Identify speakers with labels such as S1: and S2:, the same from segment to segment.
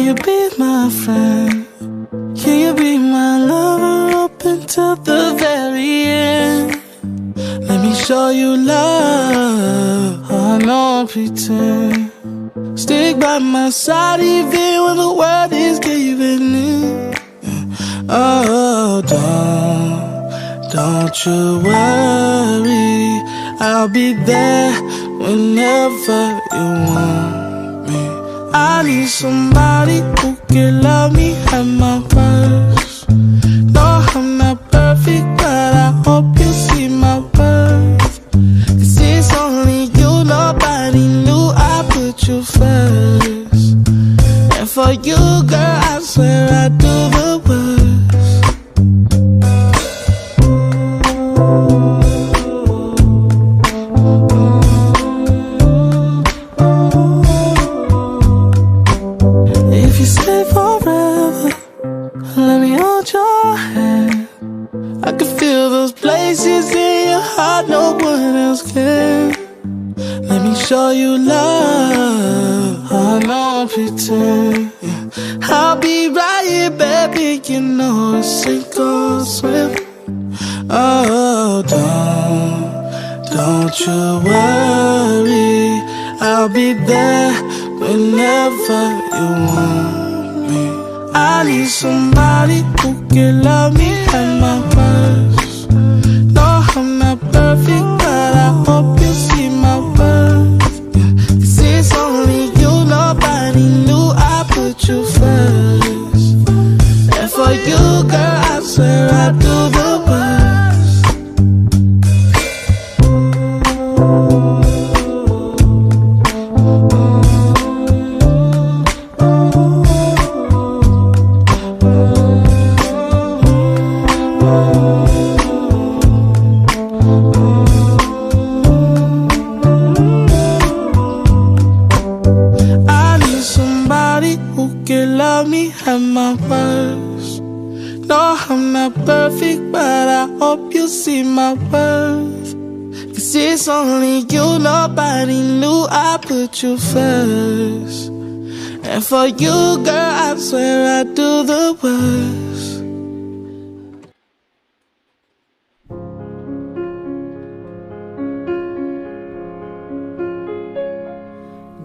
S1: you be my friend? Can you be my lover up until the very end? Let me show you love, I don't pretend. Stick by my side even when the world is giving in. Oh, don't you worry, I'll be there whenever you want me. I need somebody who can love me at my worst. No, I'm not perfect, but I hope you see my worth. 'Cause it's only you, nobody knew I put you first. And for you, girl, I swear I do the worst. If you stay forever, let me hold your hand. I can feel those places in your heart no one else can. Let me show you love, I don't pretend. I'll be right here, baby, you know it's sink or swim. Oh, don't you worry, I'll be there whenever you want me. I need somebody who can love me at my worst. No, I'm not perfect, but I hope you see my worth. 'Cause it's only you, nobody knew I put you first. And for you, girl, I swear I do the worst. At my worst. No, I'm not perfect, but I hope you see my worth. 'Cause it's only you, nobody knew I put you first. And for you, girl, I swear I do the worst.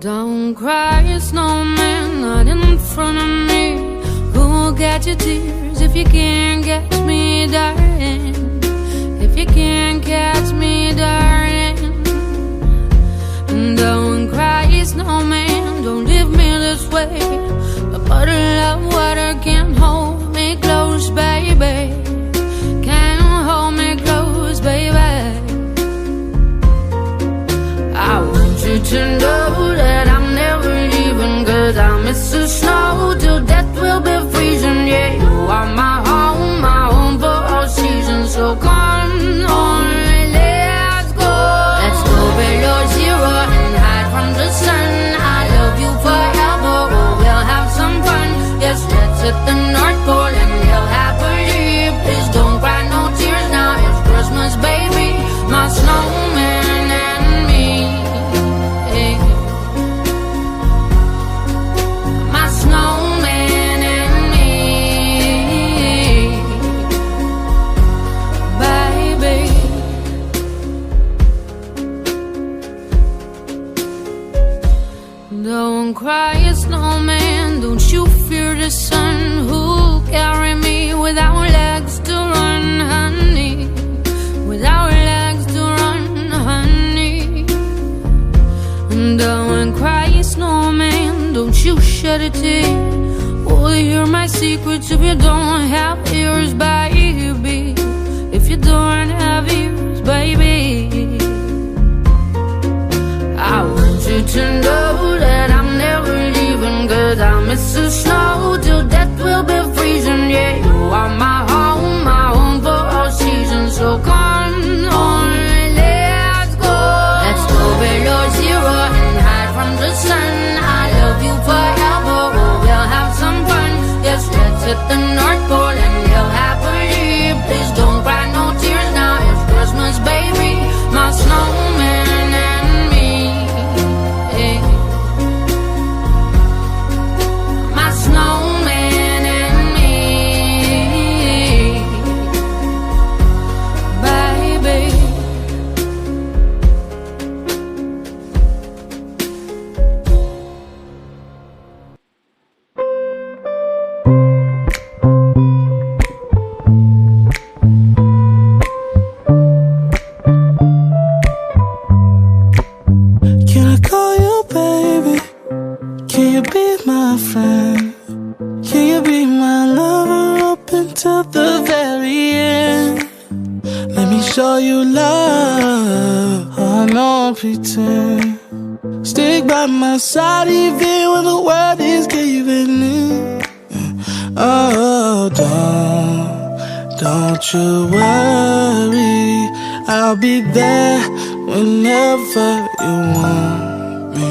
S2: Don't cry, snowman, not in front of me. Who'll get your tears if you can't catch me, darling? If you can't catch me, darling. Don't cry, snowman, don't leave me this way. A bottle of water can't hold me close, baby. Can't hold me close, baby. I want you to know that I'm never leaving, 'cause I miss the snow till death will be freezing. Yeah, you are my home for all seasons. So come on, let's go. Let's go below zero and hide from the sun. I love you forever, oh, we'll have some fun. Yes, let's hit the North Pole and live happily. Please don't cry, no tears now, it's Christmas, baby. My snowman and me. My snowman and me, baby. Don't cry, snowman, don't you fear the sun. Who'll carry me without legs to run, honey? Without legs to run, honey. Don't cry, snowman, don't you shed a tear. Will you hear my secrets if you don't have ears, baby? If you don't have ears, baby. I want you to know that I'm never leaving, 'cause I miss the snow till death will be freezing. Yeah, you are my home for all seasons. So come on, let's go. Let's go below zero and hide from the sun. I love you forever, oh, we'll have some fun. Yes, let's hit the North Pole and live happily. Please don't cry, no tears now, it's Christmas, baby. My snowman and me. My snowman.
S1: my friend. Can you be my lover up until the very end? Let me show you love. Oh, no pretend. Stick by my side even when the world is giving in. Oh, don't you worry, I'll be there whenever you want me.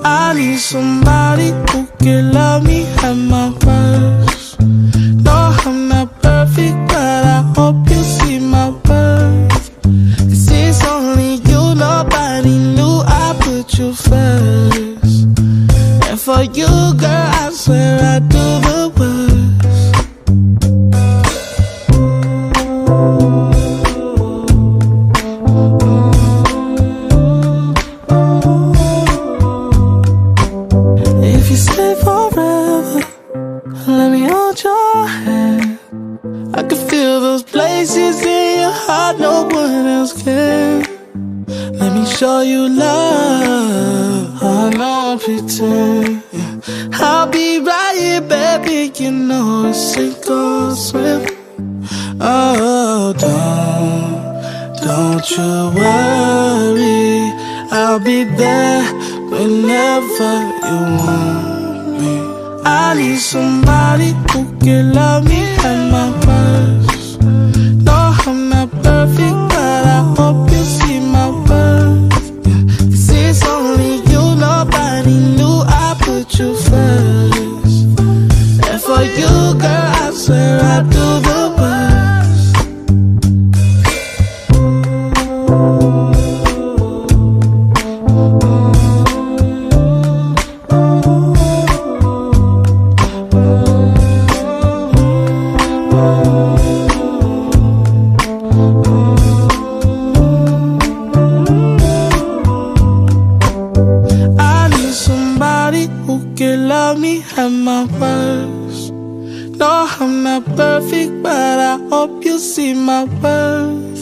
S1: I need somebody who can love me at my worst. No, I'm not perfect, but I hope you see my worth. 'Cause it's only you, nobody knew I put you first. And for you, girl, I swear I do the worst. If you stay forever, let me hold your hand. I can feel those places in your heart no one else can. Let me show you love. Oh, no pretend. I'll be right here, baby. You know it's sink or swim. Oh, don't you worry, I'll be there whenever you want me. I need somebody who can love me at my worst. No, I'm not perfect, but I hope you see my worth. 'Cause it's only you, nobody knew I put you first. And for you, girl, I swear I do the worst. At my worst. No, I'm not perfect, but I hope you see my worth.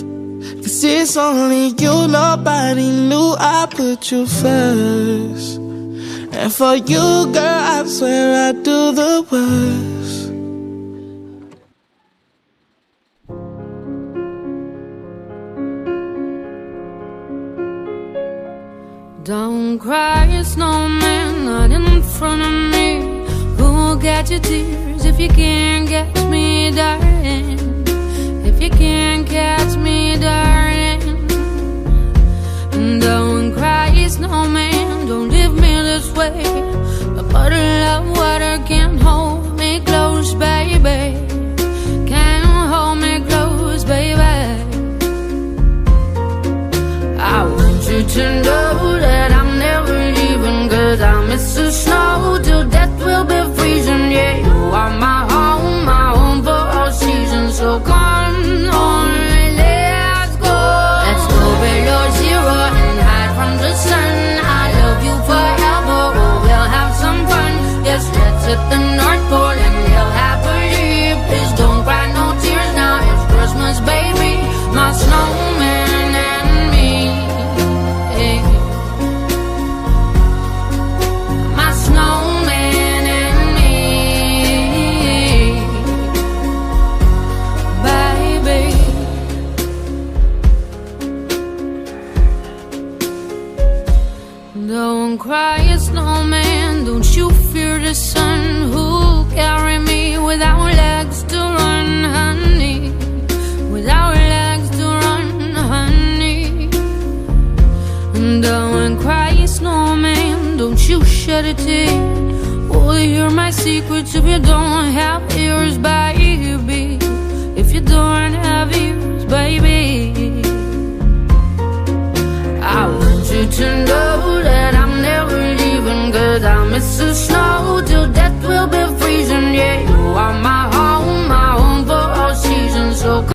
S1: 'Cause it's only you, nobody knew I put you first. And for you, girl, I swear I do the worst.
S2: Don't cry, snowman, not in front of me. Who'll catch your tears if you can't catch me, darling? If you can't catch me, darling. Don't cry, snowman, don't leave me this way. A bottle of water can't hold me close, baby. Can't hold me close, baby. I want you to know that I'm never leaving, 'cause I miss the snow till death will be freezing. Yeah, you are my home for all seasons. So come on, let's go. Let's go below zero and hide from the sun. I love you forever, oh, we'll have some fun. Yes, let's hit the North Pole and live happily. Please don't cry no tears now, it's Christmas, baby. My snowman and me. My snowman and me, baby. Don't cry, snowman, don't you fear the sun. Who'll carry me without legs to run, honey? Without legs to run, honey. Don't cry, snowman, don't you shed a tear. Oh, hear my secrets if you don't have ears, baby. If you don't have ears, baby. I want you to know